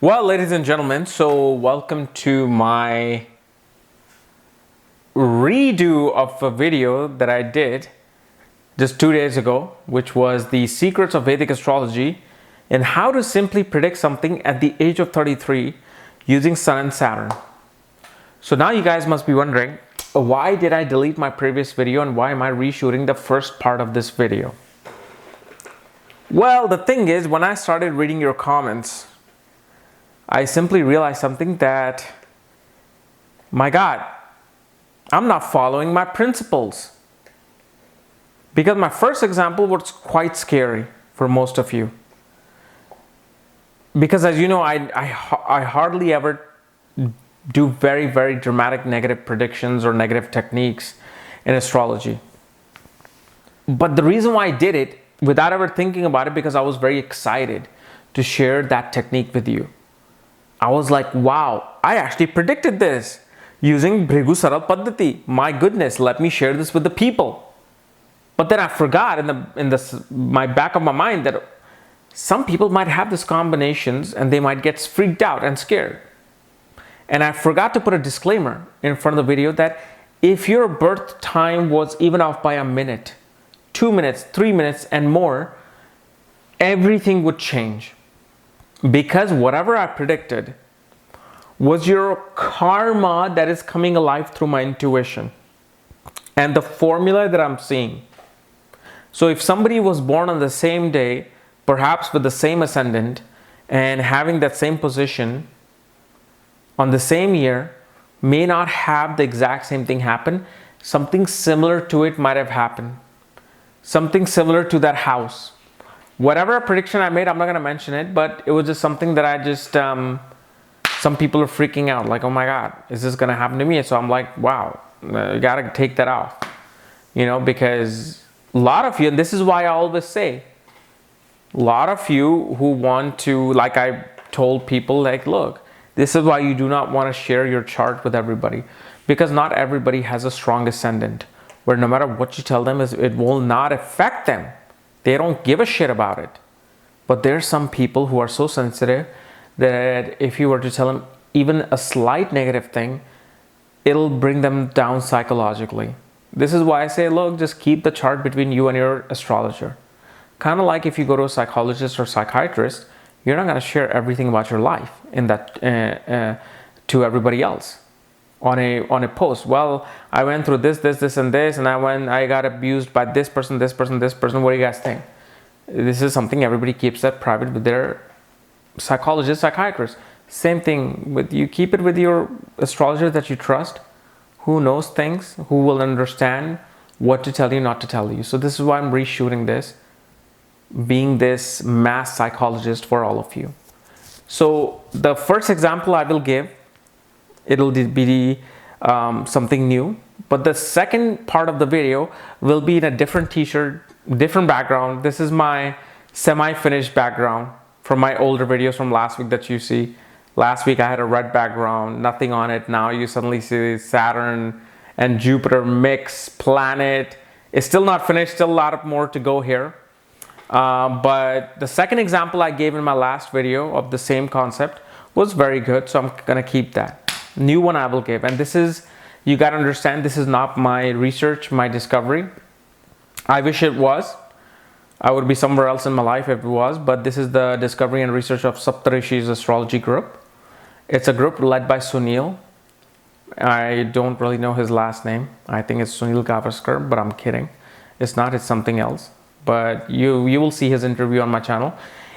Well, ladies and gentlemen, so welcome to my redo of a video that I did just 2 days ago, which was the secrets of Vedic astrology and how to simply predict something at the age of 33 using Sun and Saturn. So now you guys must be wondering, why did I delete my previous video and why am I reshooting the first part of this video? Well, the thing is, when I started reading your comments, I simply realized something that, my God, I'm not following my principles. Because my first example was quite scary for most of you. Because as you know, I hardly ever do very dramatic negative predictions or negative techniques in astrology. But the reason why I did it without ever thinking about it, because I was very excited to share that technique with you. I was like, wow, I actually predicted this using Bhrigu Saral Paddhati. My goodness, let me share this with the people. But then I forgot in my back of my mind that some people might have these combinations and they might get freaked out and scared. And I forgot to put a disclaimer in front of the video that if your birth time was even off by a minute, 2 minutes, 3 minutes and more, everything would change. Because whatever I predicted was your karma that is coming alive through my intuition and the formula that I'm seeing. So if somebody was born on the same day, perhaps with the same ascendant and having that same position on the same year, may not have the exact same thing happen. Something similar to it might have happened. Something similar to that house. Whatever prediction I made, I'm not going to mention it, but it was just something that I just, some people are freaking out, like, oh my God, is this going to happen to me? So I'm like, wow, you got to take that off, because a lot of you, and this is why I always say, a lot of you who want to, like I told people, like, look, this is why you do not want to share your chart with everybody, because not everybody has a strong ascendant, where no matter what you tell them, it will not affect them. They don't give a shit about it. But there's some people who are so sensitive that if you were to tell them even a slight negative thing, it'll bring them down psychologically. This is why I say, look, just keep the chart between you and your astrologer. Kind of like if you go to a psychologist or psychiatrist, you're not going to share everything about your life in that to everybody else on a post. Well, I went through this and this, and I got abused by this person. What do you guys think? This is something everybody keeps that private with their psychologist, psychiatrist. Same thing with you. Keep it with your astrologer that you trust, who knows things, who will understand what to tell you, not to tell you. So this is why I'm reshooting this, being this mass psychologist for all of you. So the first example I will give, it'll be something new, but the second part of the video will be in a different t-shirt, different background. This is my semi-finished background from my older videos from last week that you see. Last week I had a red background, nothing on it. Now you suddenly see Saturn and Jupiter mix, planet. It's still not finished, still a lot more to go here. But the second example I gave in my last video of the same concept was very good, so I'm gonna keep that. New one I will give, and this is, you got to understand, this is not my research, my discovery. I wish it was. I would be somewhere else in my life if it was, but this is the discovery and research of Saptarishi's astrology group. It's a group led by Sunil. I don't really know his last name. I think it's Sunil Gavaskar, but I'm kidding. It's not, it's something else. But you will see his interview on my channel.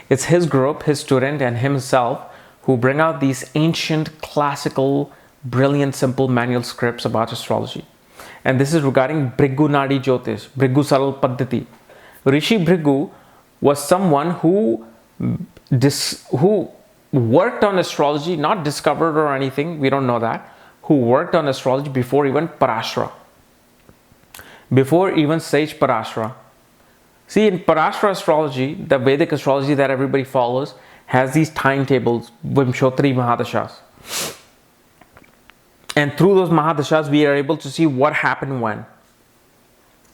It's his group, his student and himself, who bring out these ancient, classical, brilliant, simple manual scripts about astrology. And this is regarding Bhrigu Nadi Jyotish, Bhrigu Saral Paddhati. Rishi Bhrigu was someone who worked on astrology, not discovered or anything, we don't know that, who worked on astrology before even Parashara. Before even Sage Parashara. See, in Parashara astrology, the Vedic astrology that everybody follows, has these timetables, Vimshotri Mahadashas. And through those Mahadashas, we are able to see what happened when.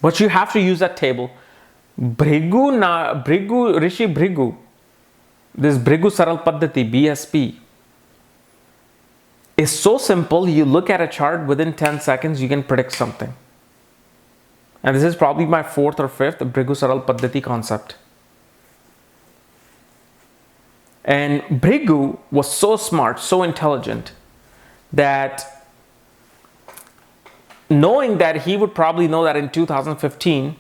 But you have to use that table. Rishi Bhrigu this Bhrigu Saral Paddhati, BSP, is so simple. You look at a chart, within 10 seconds, you can predict something. And this is probably my 4th or 5th Bhrigu Saral Paddhati concept. And Bhrigu was so smart, so intelligent, that knowing that he would probably know that in 2015,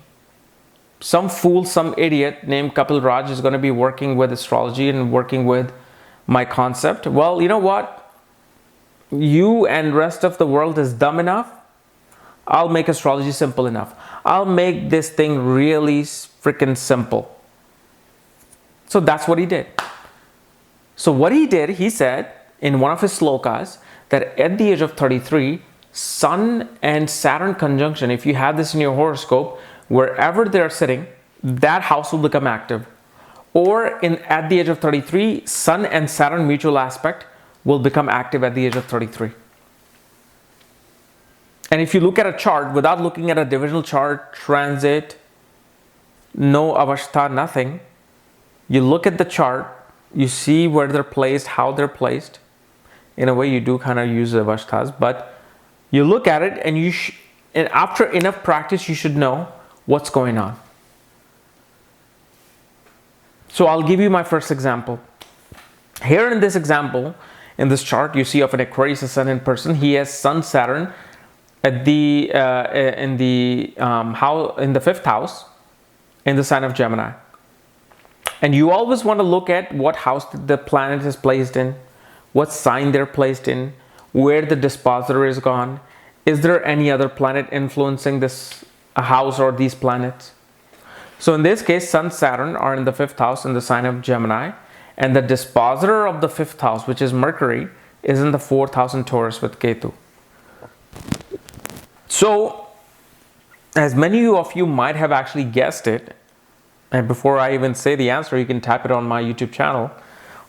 some fool, some idiot named Kapiel Raaj is going to be working with astrology and working with my concept. Well, you know what? You and rest of the world is dumb enough. I'll make astrology simple enough. I'll make this thing really freaking simple. So that's what he did. So what he did, he said in one of his slokas that at the age of 33, Sun and Saturn conjunction, if you have this in your horoscope, wherever they're sitting, that house will become active. Or at the age of 33, Sun and Saturn mutual aspect will become active at the age of 33. And if you look at a chart without looking at a divisional chart, transit, no avastha, nothing, you look at the chart, you see where they're placed, how they're placed. In a way, you do kind of use avasthas, but you look at it, and and after enough practice, you should know what's going on. So I'll give you my first example. Here in this example, in this chart, you see of an Aquarius ascendant person. He has Sun Saturn at the in the 5th house in the sign of Gemini. And you always want to look at what house the planet is placed in, what sign they're placed in, where the dispositor is gone. Is there any other planet influencing this house or these planets? So in this case, Sun, Saturn are in the 5th house in the sign of Gemini, and the dispositor of the 5th house, which is Mercury, is in the 4th house in Taurus with Ketu. So, as many of you might have actually guessed it, and before I even say the answer, you can type it on my YouTube channel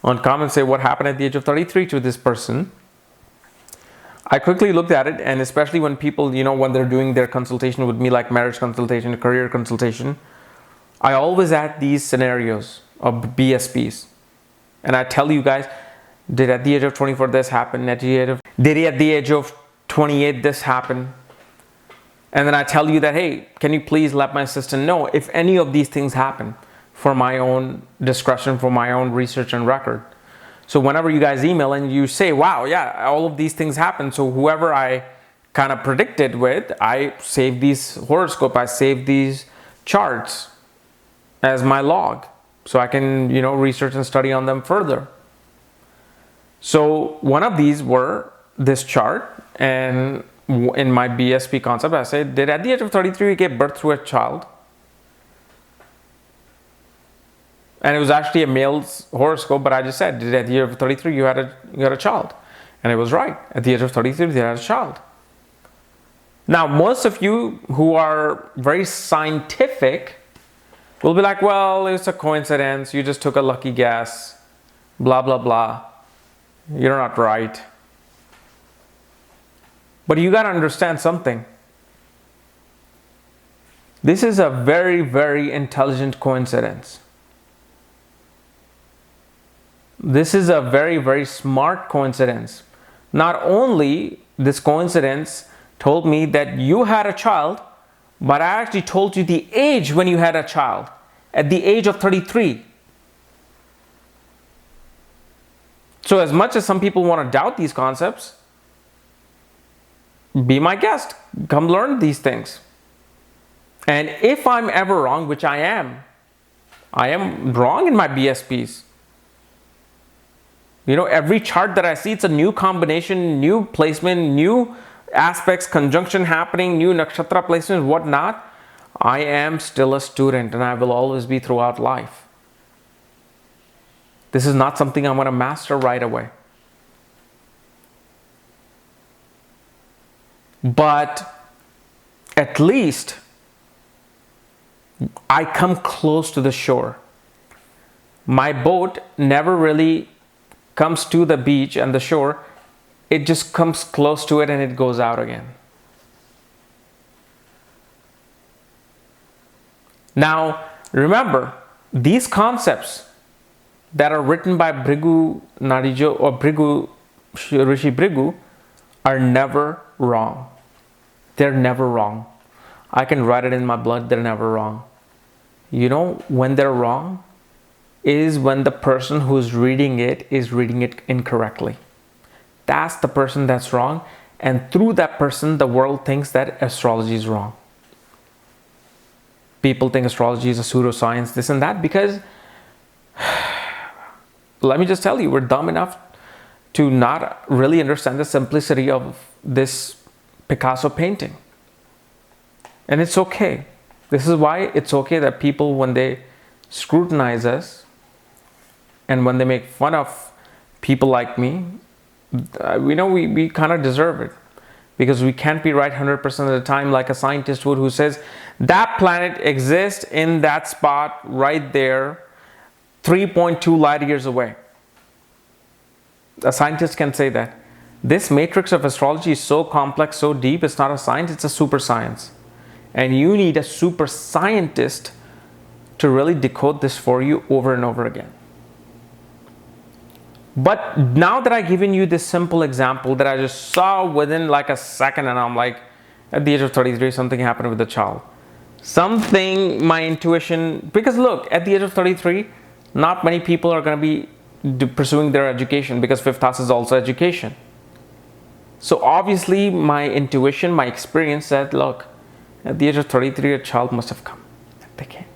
on comment, say what happened at the age of 33 to this person. I quickly looked at it, and especially when people, when they're doing their consultation with me, like marriage consultation, career consultation, I always add these scenarios of BSPs. And I tell you guys, did at the age of 24 this happen? Did at the age of 28 this happen? And then I tell you that, hey, can you please let my assistant know if any of these things happen, for my own discretion, for my own research and record. So whenever you guys email and you say, wow, yeah, all of these things happen. So whoever I kind of predicted with, I save these horoscope, I save these charts as my log. So I can, research and study on them further. So one of these were this chart, and in my BSP concept, I said, did at the age of 33 you gave birth to a child? And it was actually a male's horoscope, but I just said, did at the age of 33 you had a child? And it was right. At the age of 33 they had a child. Now, most of you who are very scientific will be like, well, it's a coincidence. You just took a lucky guess. Blah, blah, blah. You're not right. But you got to understand something. This is a very, very intelligent coincidence. This is a very, very smart coincidence. Not only this coincidence told me that you had a child, but I actually told you the age when you had a child, at the age of 33. So as much as some people want to doubt these concepts, be my guest. Come learn these things. And if I'm ever wrong, which I am wrong in my BSPs. Every chart that I see, it's a new combination, new placement, new aspects, conjunction happening, new nakshatra placements, whatnot. I am still a student, and I will always be throughout life. This is not something I'm going to master right away. But at least I come close to the shore. My boat never really comes to the beach and the shore. It just comes close to it and it goes out again. Now, remember, these concepts that are written by Bhrigu Narijo or Rishi Bhrigu are never wrong. They're never wrong. I can write it in my blood, they're never wrong. You know when they're wrong is when the person who's reading it is reading it incorrectly. That's the person that's wrong, and through that person the world thinks that astrology is wrong. People think astrology is a pseudoscience, this and that, because let me just tell you, we're dumb enough to not really understand the simplicity of this Picasso painting. And it's okay. This is why it's okay that people, when they scrutinize us and when they make fun of people like me, we kind of deserve it, because we can't be right 100% of the time like a scientist would, who says that planet exists in that spot right there 3.2 light years away. A scientist can say that. This matrix of astrology is so complex, so deep, it's not a science, it's a super science. And you need a super scientist to really decode this for you over and over again. But now that I've given you this simple example that I just saw within like a second, and I'm like, at the age of 33, something happened with the child. Something, my intuition, because look, at the age of 33, not many people are going to be pursuing their education, because fifth house is also education. So obviously my intuition, my experience said, look, at the age of 33, a child must have come. They came.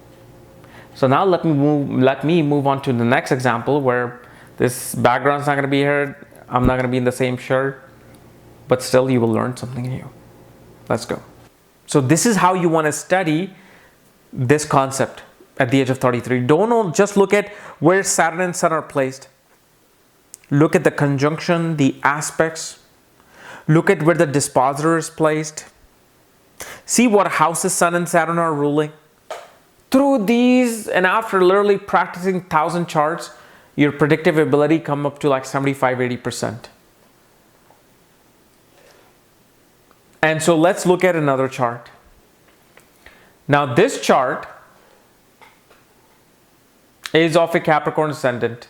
So now let me move on to the next example, where this background's not going to be heard. I'm not going to be in the same shirt, but still you will learn something new. Let's go. So this is how you want to study this concept at the age of 33. Don't just look at where Saturn and Sun are placed. Look at the conjunction, the aspects. Look at where the dispositor is placed. See what houses Sun and Saturn are ruling. Through these, and after literally practicing 1,000 charts, your predictive ability come up to like 75-80%. And so let's look at another chart. Now this chart is of a Capricorn ascendant.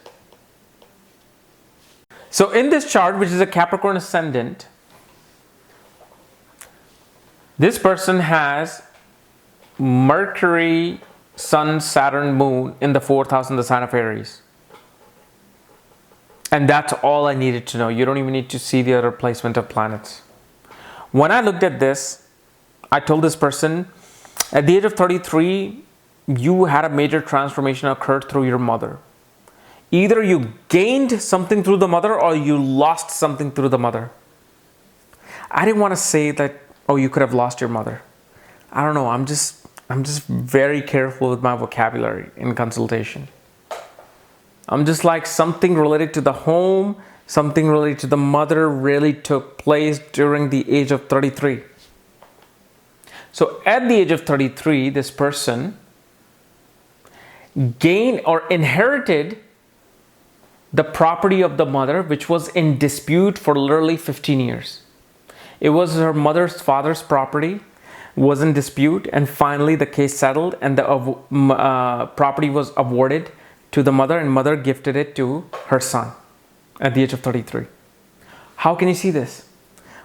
So in this chart, which is a Capricorn ascendant, this person has Mercury, Sun, Saturn, Moon in the 4th house in the sign of Aries. And that's all I needed to know. You don't even need to see the other placement of planets. When I looked at this, I told this person, at the age of 33, you had a major transformation occurred through your mother. Either you gained something through the mother or you lost something through the mother. I didn't want to say that, oh, you could have lost your mother. I don't know. I'm just very careful with my vocabulary in consultation. I'm just like, something related to the home, something related to the mother really took place during the age of 33. So at the age of 33, this person gained or inherited the property of the mother, which was in dispute for literally 15 years. It was her mother's father's property, was in dispute, and finally the case settled, and the property was awarded to the mother, and mother gifted it to her son at the age of 33. How can you see this?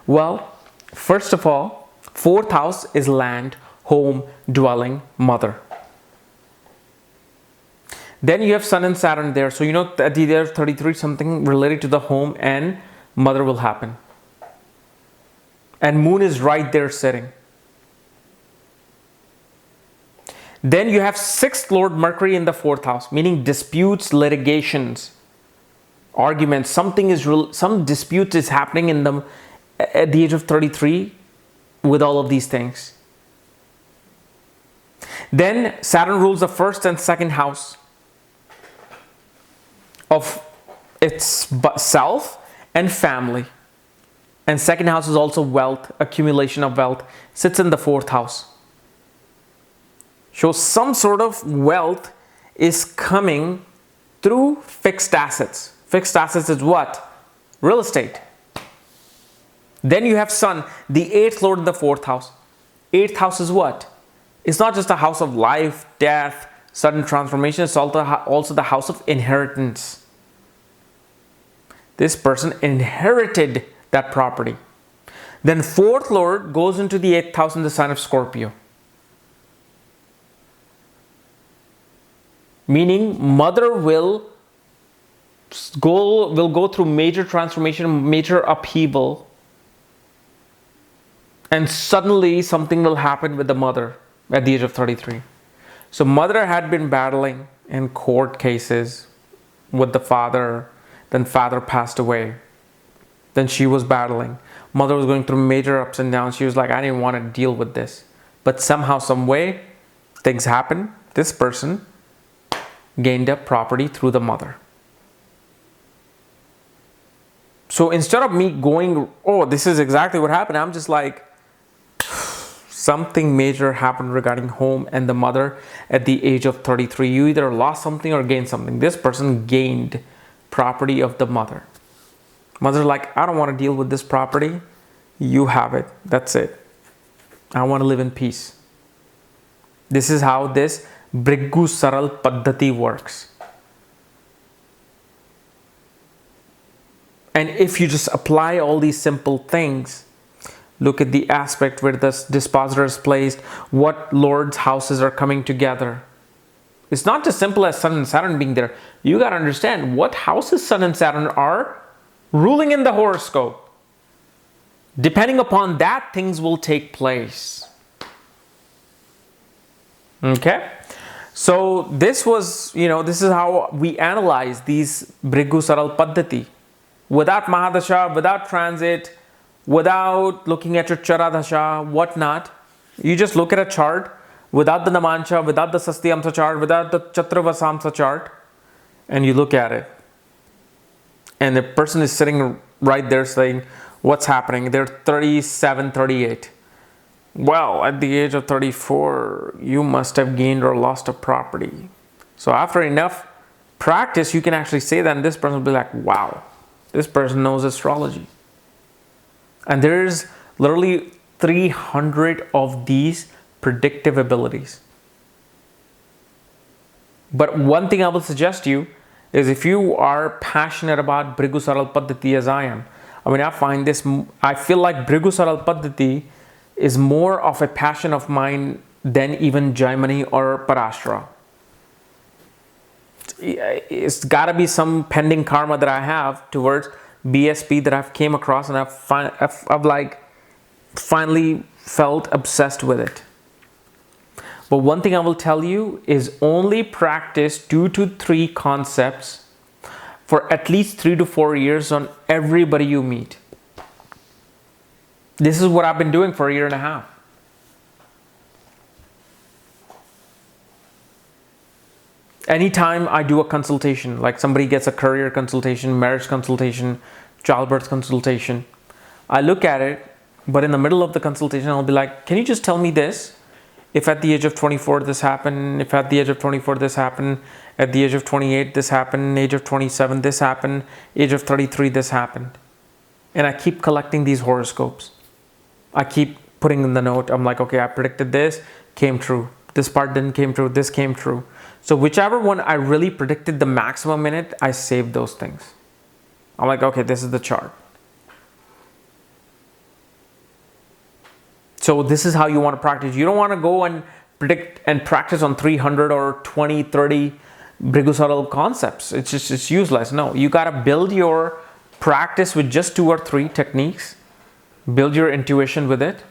Well, first of all, 4th house is land, home, dwelling, mother. Then you have Sun and Saturn there. So you know at the age of 33, something related to the home and mother will happen. And Moon is right there sitting. Then you have 6th Lord Mercury in the 4th house, meaning disputes, litigations, arguments. Some dispute is happening in them at the age of 33 with all of these things. Then Saturn rules the 1st and 2nd house of its self and family. And 2nd house is also wealth, accumulation of wealth, sits in the 4th house. So some sort of wealth is coming through fixed assets. Fixed assets is what? Real estate. Then you have Sun, the 8th Lord in the 4th house. 8th house is what? It's not just a house of life, death, sudden transformation. It's also the house of inheritance. This person inherited that property. Then fourth lord goes into the 8th house in the sign of Scorpio. Meaning mother will go through major transformation, major upheaval, and suddenly something will happen with the mother at the age of 33. So mother had been battling in court cases with the father, then father passed away. Then she was battling. Mother was going through major ups and downs. She was like, I didn't want to deal with this. But somehow, some way, things happen. This person gained up property through the mother. So instead of me going, oh, this is exactly what happened, I'm just like, something major happened regarding home and the mother at the age of 33. You either lost something or gained something. This person gained property of the mother. Mother's like, I don't want to deal with this property. You have it. That's it. I want to live in peace. This is how this Bhrigu Saral Paddhati works. And if you just apply all these simple things, look at the aspect where this dispositor is placed, what lord's houses are coming together. It's not just simple as Sun and Saturn being there. You got to understand what houses Sun and Saturn are ruling in the horoscope. Depending upon that, things will take place. Okay? So this was, this is how we analyze these Bhrigu Saral Paddhati. Without Mahadasha, without transit, without looking at your Charadasha, whatnot. You just look at a chart without the Namancha, without the Sastyamsa chart, without the Chatravasamsa chart, and you look at it. And the person is sitting right there saying, what's happening? They're 37, 38. Well, at the age of 34, you must have gained or lost a property. So after enough practice, you can actually say that, and this person will be like, wow, this person knows astrology. And there's literally 300 of these predictive abilities. But one thing I will suggest you is, if you are passionate about Bhrigu Saral Paddhati as I am, I feel like Bhrigu Saral Paddhati is more of a passion of mine than even Jaimani or Parashara. It's got to be some pending karma that I have towards BSP that I've came across, and I've finally felt obsessed with it. But one thing I will tell you is, only practice 2 to 3 concepts for at least 3 to 4 years on everybody you meet. This is what I've been doing for a year and a half. Anytime I do a consultation, like somebody gets a career consultation, marriage consultation, childbirth consultation, I look at it, but in the middle of the consultation, I'll be like, can you just tell me this? If at the age of 24 this happened, if at the age of 24 this happened, at the age of 28 this happened, age of 27 this happened, age of 33 this happened. And I keep collecting these horoscopes. I keep putting in the note. I'm like, okay, I predicted this, came true. This part didn't came true, this came true. So whichever one I really predicted the maximum in it, I saved those things. I'm like, okay, this is the chart. So this is how you want to practice. You don't want to go and predict and practice on 300 or 20, 30 Bhrigu Saral concepts. It's useless. No, you got to build your practice with just 2 or 3 techniques. Build your intuition with it.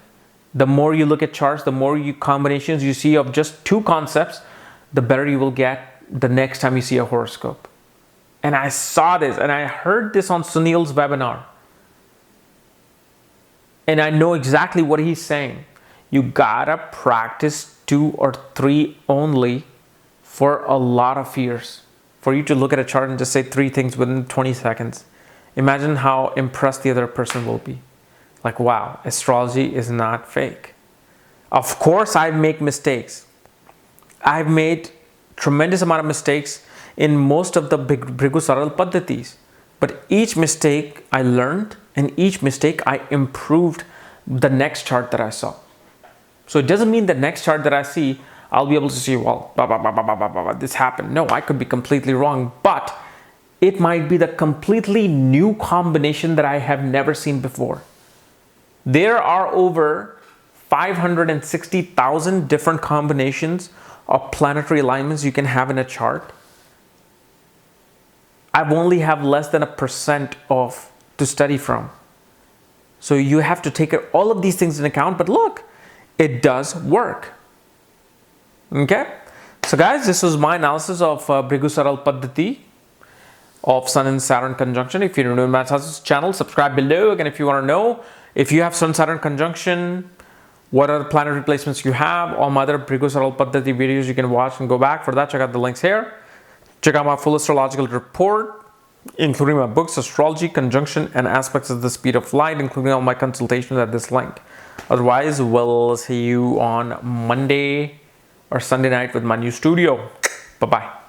The more you look at charts, the more combinations you see of just 2 concepts, the better you will get the next time you see a horoscope. And I saw this, and I heard this on Sunil's webinar. And I know exactly what he's saying. You gotta practice 2 or 3 only for a lot of years. For you to look at a chart and just say 3 things within 20 seconds. Imagine how impressed the other person will be. Like, wow, astrology is not fake. Of course, I make mistakes. I've made tremendous amount of mistakes in most of the Bhrigu Saral Paddhatis. But each mistake I learned, and each mistake I improved the next chart that I saw. So it doesn't mean the next chart that I see, I'll be able to see, well, this happened. No, I could be completely wrong, but it might be the completely new combination that I have never seen before. There are over 560,000 different combinations of planetary alignments you can have in a chart. I've only have less than 1% of to study from. So you have to take all of these things into account, but look, it does work. Okay? So guys, this was my analysis of Bhrigu Saral Paddhati of Sun and Saturn conjunction. If you're new to my channel, subscribe below. Again, if you want to know if you have Sun Saturn conjunction, what are the planetary placements you have, all my other Bhrigu Saral Paddhati videos you can watch and go back. For that, check out the links here. Check out my full astrological report, including my books, Astrology, Conjunction, and Aspects of the Speed of Light, including all my consultations at this link. Otherwise, we'll see you on Monday or Sunday night with my new studio. Bye-bye.